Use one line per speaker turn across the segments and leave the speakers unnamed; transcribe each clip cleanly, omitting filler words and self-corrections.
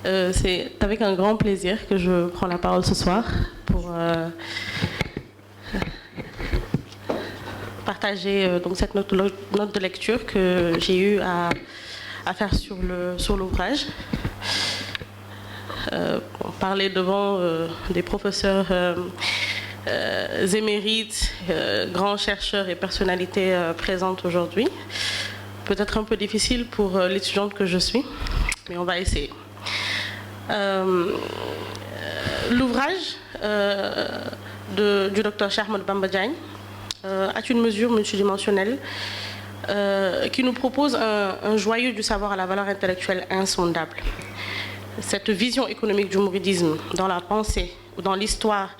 C'est avec un grand plaisir que je prends la parole ce soir pour partager donc cette note de lecture que j'ai eu à faire sur l'ouvrage. Parler devant des professeurs émérites, grands chercheurs et personnalités présentes aujourd'hui. Peut-être un peu difficile pour l'étudiante que je suis, mais on va essayer. L'ouvrage du Dr Cheikh Ahmadou Bamba Diagne a une mesure multidimensionnelle qui nous propose un joyau du savoir à la valeur intellectuelle insondable. Cette vision économique du mouridisme dans la pensée ou dans l'histoire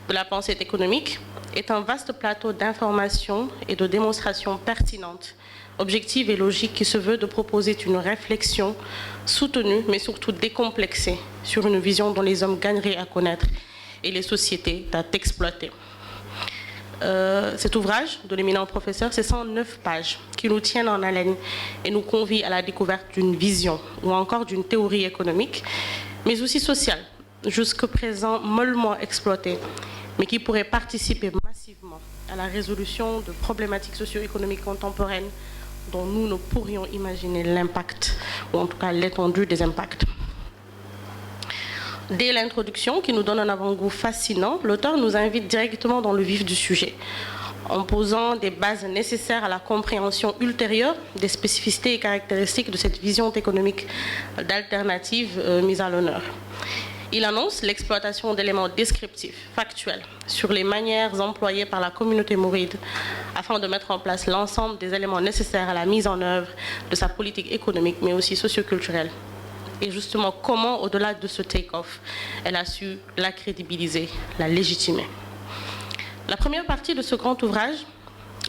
de la pensée économique est un vaste plateau d'informations et de démonstrations pertinentes, objective et logique qui se veut de proposer une réflexion soutenue mais surtout décomplexée sur une vision dont les hommes gagneraient à connaître et les sociétés à exploiter. Cet ouvrage de l'éminent professeur, c'est 109 pages qui nous tiennent en haleine et nous convient à la découverte d'une vision ou encore d'une théorie économique, mais aussi sociale, jusqu'à présent mollement exploitée, mais qui pourrait participer massivement à la résolution de problématiques socio-économiques contemporaines dont nous ne pourrions imaginer l'impact, ou en tout cas l'étendue des impacts. Dès l'introduction, qui nous donne un avant-goût fascinant, l'auteur nous invite directement dans le vif du sujet, en posant des bases nécessaires à la compréhension ultérieure des spécificités et caractéristiques de cette vision économique d'alternative mise à l'honneur. Il annonce l'exploitation d'éléments descriptifs, factuels, sur les manières employées par la communauté mouride afin de mettre en place l'ensemble des éléments nécessaires à la mise en œuvre de sa politique économique, mais aussi socioculturelle. Et justement, comment, au-delà de ce take-off, elle a su la crédibiliser, la légitimer. La première partie de ce grand ouvrage,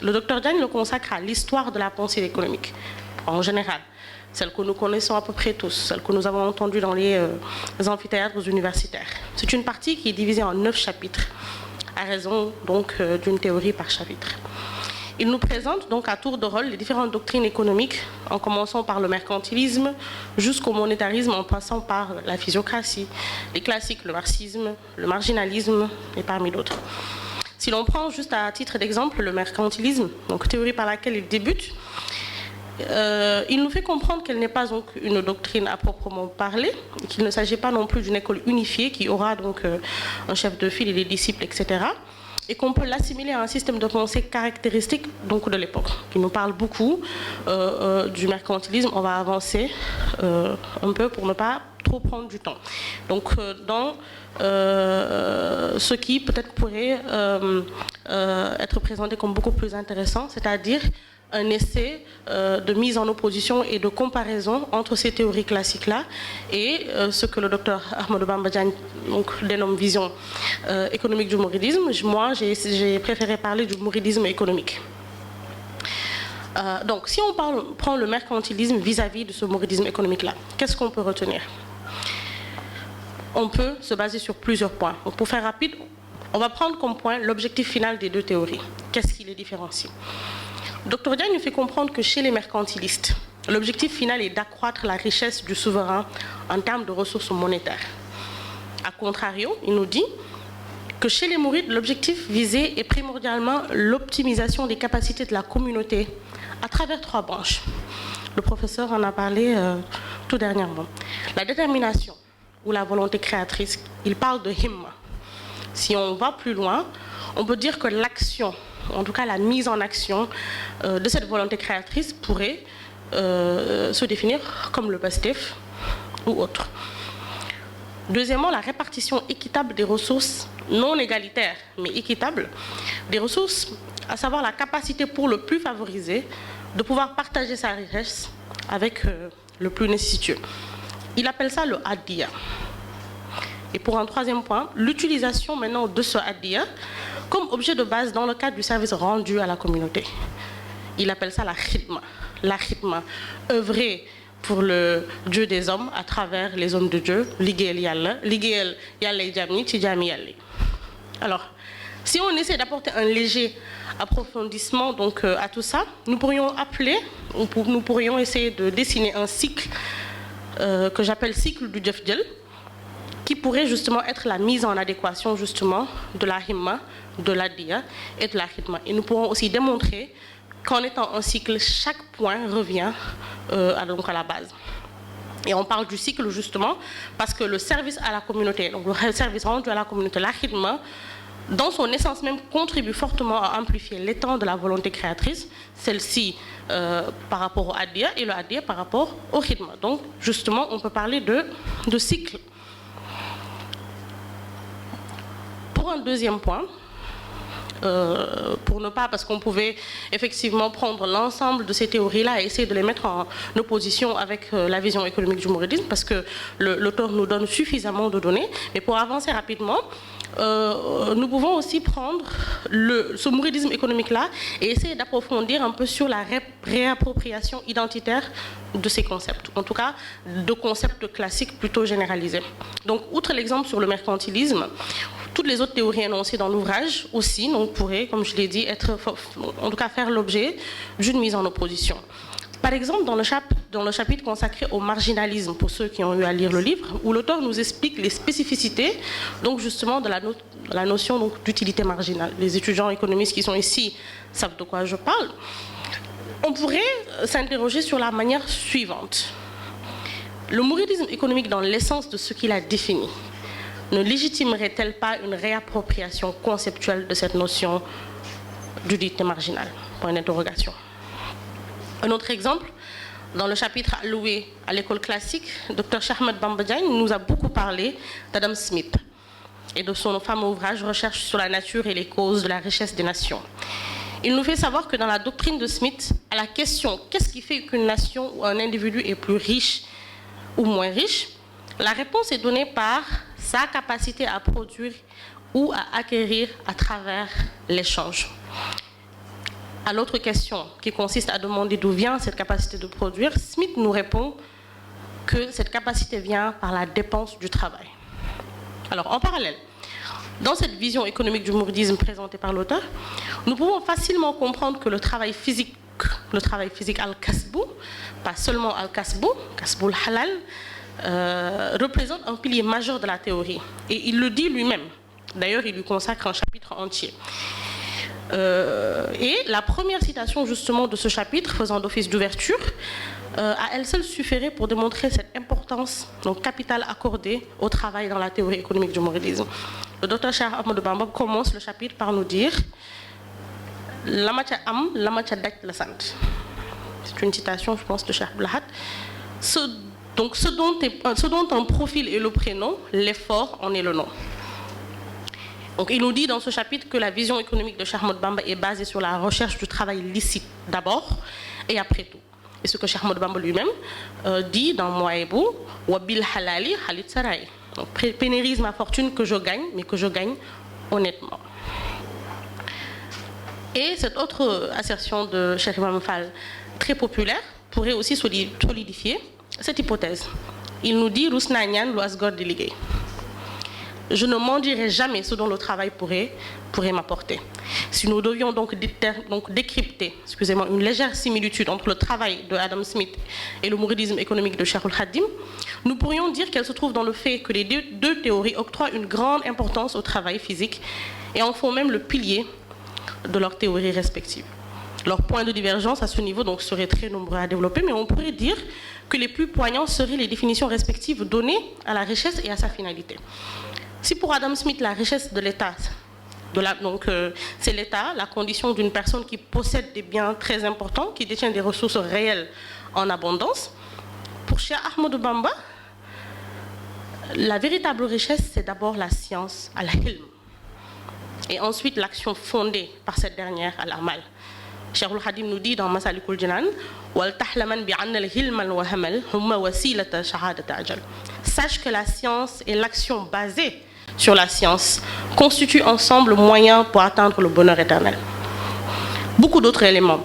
le Dr Diagne le consacre à l'histoire de la pensée économique, en général. Celle que nous connaissons à peu près tous, celle que nous avons entendue dans les amphithéâtres universitaires. C'est une partie qui est divisée en 9 chapitres, à raison donc d'une théorie par chapitre. Il nous présente donc à tour de rôle les différentes doctrines économiques, en commençant par le mercantilisme jusqu'au monétarisme, en passant par la physiocratie, les classiques, le marxisme, le marginalisme et parmi d'autres. Si l'on prend juste à titre d'exemple le mercantilisme, donc théorie par laquelle il débute, il nous fait comprendre qu'elle n'est pas donc une doctrine à proprement parler, qu'il ne s'agit pas non plus d'une école unifiée qui aura donc un chef de file et des disciples, etc., et qu'on peut l'assimiler à un système de pensée caractéristique donc, de l'époque, qui nous parle beaucoup du mercantilisme. On va avancer un peu pour ne pas trop prendre du temps. Donc, dans ce qui peut-être pourrait être présenté comme beaucoup plus intéressant, c'est-à-dire un essai de mise en opposition et de comparaison entre ces théories classiques-là et ce que le docteur Ahmadou Bamba Diagne dénomme vision économique du mouridisme. Moi, j'ai préféré parler du mouridisme économique. Donc, si on prend le mercantilisme vis-à-vis de ce mouridisme économique-là, qu'est-ce qu'on peut retenir? On peut se baser sur plusieurs points. Donc, pour faire rapide, on va prendre comme point l'objectif final des deux théories. Qu'est-ce qui les différencie? Dr Diagne nous fait comprendre que chez les mercantilistes, l'objectif final est d'accroître la richesse du souverain en termes de ressources monétaires. A contrario, il nous dit que chez les mourides, l'objectif visé est primordialement l'optimisation des capacités de la communauté à travers 3 branches. Le professeur en a parlé tout dernièrement. La détermination ou la volonté créatrice, il parle de himma. Si on va plus loin, on peut dire que l'action, en tout cas la mise en action de cette volonté créatrice pourrait se définir comme le positif ou autre. Deuxièmement, la répartition équitable des ressources, non égalitaires mais équitables, des ressources, à savoir la capacité pour le plus favorisé de pouvoir partager sa richesse avec le plus nécessiteux. Il appelle ça le addiya. Et pour un troisième point, l'utilisation maintenant de ce addiya comme objet de base dans le cadre du service rendu à la communauté. Il appelle ça la khidma. La khidma, œuvrer pour le Dieu des hommes à travers les hommes de Dieu, liggéeyal Yàlla, liggéeyal Yàlla jaam ñi ci jaami Yàlla yi. Alors, si on essaie d'apporter un léger approfondissement donc, à tout ça, nous pourrions essayer de dessiner un cycle que j'appelle cycle du Djefdjel, qui pourrait justement être la mise en adéquation justement de la himma, de la dia et de la khidma. Et nous pourrons aussi démontrer qu'en étant un cycle, chaque point revient donc à la base. Et on parle du cycle justement parce que le service à la communauté, donc le service rendu à la communauté, la khidma, dans son essence même, contribue fortement à amplifier l'étang de la volonté créatrice, celle-ci par rapport au adia et le adia par rapport au khidma. Donc justement, on peut parler de cycle. Pour un deuxième point, pour ne pas, parce qu'on pouvait effectivement prendre l'ensemble de ces théories-là et essayer de les mettre en opposition avec la vision économique du mouridisme, parce que l'auteur nous donne suffisamment de données. Mais pour avancer rapidement, nous pouvons aussi prendre ce mouridisme économique-là et essayer d'approfondir un peu sur la réappropriation identitaire de ces concepts, en tout cas de concepts classiques plutôt généralisés. Donc, outre l'exemple sur le mercantilisme, toutes les autres théories énoncées dans l'ouvrage aussi pourraient, comme je l'ai dit, en tout cas faire l'objet d'une mise en opposition. Par exemple, dans le chapitre consacré au marginalisme, pour ceux qui ont eu à lire le livre, où l'auteur nous explique les spécificités, donc justement de la notion d'utilité marginale. Les étudiants économistes qui sont ici savent de quoi je parle. On pourrait s'interroger sur la manière suivante. Le mouridisme économique, dans l'essence de ce qu'il a défini, ne légitimerait-elle pas une réappropriation conceptuelle de cette notion d'utilité marginale? Point d'interrogation. Un autre exemple, dans le chapitre alloué à l'école classique, Dr Cheikh Ahmed Bamba Diagne nous a beaucoup parlé d'Adam Smith et de son fameux ouvrage « Recherche sur la nature et les causes de la richesse des nations ». Il nous fait savoir que dans la doctrine de Smith, à la question « qu'est-ce qui fait qu'une nation ou un individu est plus riche ou moins riche ?», la réponse est donnée par sa capacité à produire ou à acquérir à travers l'échange. À l'autre question, qui consiste à demander d'où vient cette capacité de produire, Smith nous répond que cette capacité vient par la dépense du travail. Alors, en parallèle, dans cette vision économique du mouridisme présentée par l'auteur, nous pouvons facilement comprendre que le travail physique al-kasbou, pas seulement al-kasbou, kasboul halal, représente un pilier majeur de la théorie. Et il le dit lui-même. D'ailleurs, il lui consacre un chapitre entier. Et la première citation justement de ce chapitre, faisant d'office d'ouverture, à elle seule suffirait pour démontrer cette importance capitale accordée au travail dans la théorie économique du mouridisme. Le docteur Cheikh Ahmadou Bamba commence le chapitre par nous dire « Lamacha am, lamacha daj la sant ». C'est une citation, je pense, de Cheikh Blahat. Donc ce dont un profil est le prénom, l'effort en est le nom. Donc, il nous dit dans ce chapitre que la vision économique de Cheikh Ahmadou Bamba est basée sur la recherche du travail licite d'abord et après tout. Et ce que Cheikh Ahmadou Bamba lui-même dit dans Mouaïbou, « Wabil halali halit saray ». Donc, pénérise ma fortune que je gagne, mais que je gagne honnêtement. Et cette autre assertion de Cheikh Imam Fall, très populaire, pourrait aussi solidifier cette hypothèse. Il nous dit « Rusna nyan lo asgor délégué ». Je ne m'en dirai jamais ce dont le travail pourrait m'apporter. Si nous devions donc décrypter une légère similitude entre le travail de Adam Smith et le mouridisme économique de Cheikh al-Khadim, nous pourrions dire qu'elle se trouve dans le fait que les deux théories octroient une grande importance au travail physique et en font même le pilier de leurs théories respectives. Leurs points de divergence à ce niveau seraient très nombreux à développer, mais on pourrait dire que les plus poignants seraient les définitions respectives données à la richesse et à sa finalité. Si pour Adam Smith, la richesse de l'État, c'est l'État, la condition d'une personne qui possède des biens très importants, qui détient des ressources réelles en abondance, pour Cheikh Ahmadou Bamba, la véritable richesse, c'est d'abord la science, al-hilm, et ensuite l'action fondée par cette dernière, al-amal. Cheikh al-Khadim nous dit dans Masalikul Jinan, wal tahlaman bi anna al-hilm al-wahamal humma wasilata shahadat ajal. Sache que la science et l'action basée sur la science constituent ensemble le moyen pour atteindre le bonheur éternel. Beaucoup d'autres éléments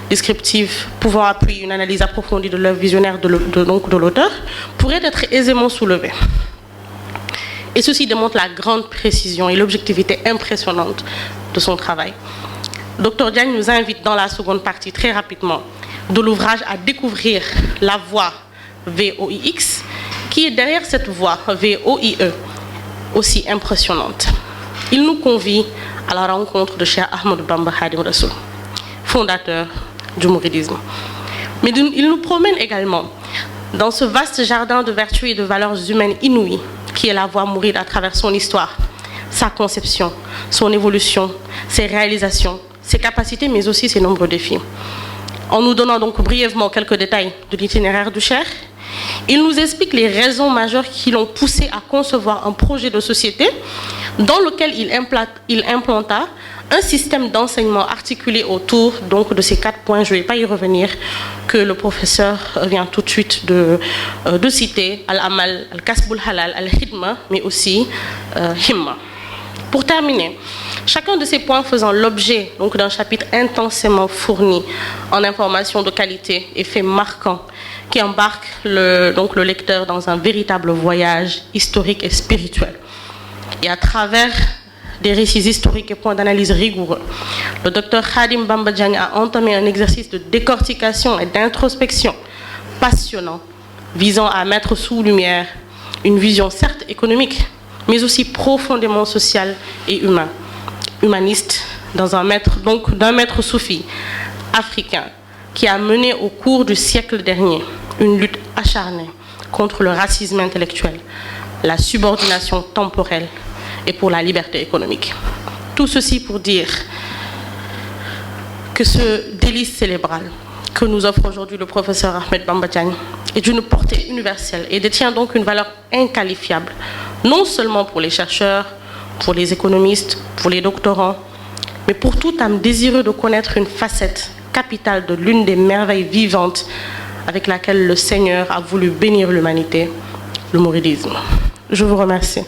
descriptifs pouvant appuyer une analyse approfondie de l'œuvre visionnaire de l'auteur pourraient être aisément soulevés. Et ceci démontre la grande précision et l'objectivité impressionnante de son travail. Dr Diagne nous invite dans la seconde partie, très rapidement, de l'ouvrage à découvrir la voie VOIX qui est derrière cette voix VOIE aussi impressionnante. Il nous convie à la rencontre de Cheikh Ahmadou Bamba Khadim Rassoul, fondateur du mouridisme. Mais il nous promène également dans ce vaste jardin de vertus et de valeurs humaines inouïes qui est la voie mouride à travers son histoire, sa conception, son évolution, ses réalisations, ses capacités, mais aussi ses nombreux défis. En nous donnant donc brièvement quelques détails de l'itinéraire du Cheikh, il nous explique les raisons majeures qui l'ont poussé à concevoir un projet de société dans lequel il implanta un système d'enseignement articulé autour donc, de ces 4 points, je ne vais pas y revenir, que le professeur vient tout de suite de citer, Al-Amal, Al-Kasbul Halal, Al-Hidma, mais aussi Himma. Pour terminer, chacun de ces points faisant l'objet d'un chapitre intensément fourni en informations de qualité et faits marquants qui embarque le lecteur dans un véritable voyage historique et spirituel. Et à travers des récits historiques et points d'analyse rigoureux, le docteur Khadim Bamba Diagne a entamé un exercice de décortication et d'introspection passionnant, visant à mettre sous lumière une vision certes économique, mais aussi profondément sociale et humaniste, d'un maître soufi africain qui a mené au cours du siècle dernier une lutte acharnée contre le racisme intellectuel, la subordination temporelle et pour la liberté économique. Tout ceci pour dire que ce délice cérébral que nous offre aujourd'hui le professeur Ahmed Bamba Diagne est d'une portée universelle et détient donc une valeur inqualifiable, non seulement pour les chercheurs, pour les économistes, pour les doctorants, mais pour tout âme désireux de connaître une facette capitale de l'une des merveilles vivantes avec laquelle le Seigneur a voulu bénir l'humanité, le mouridisme. Je vous remercie.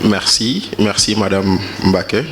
Merci Madame Mbaké.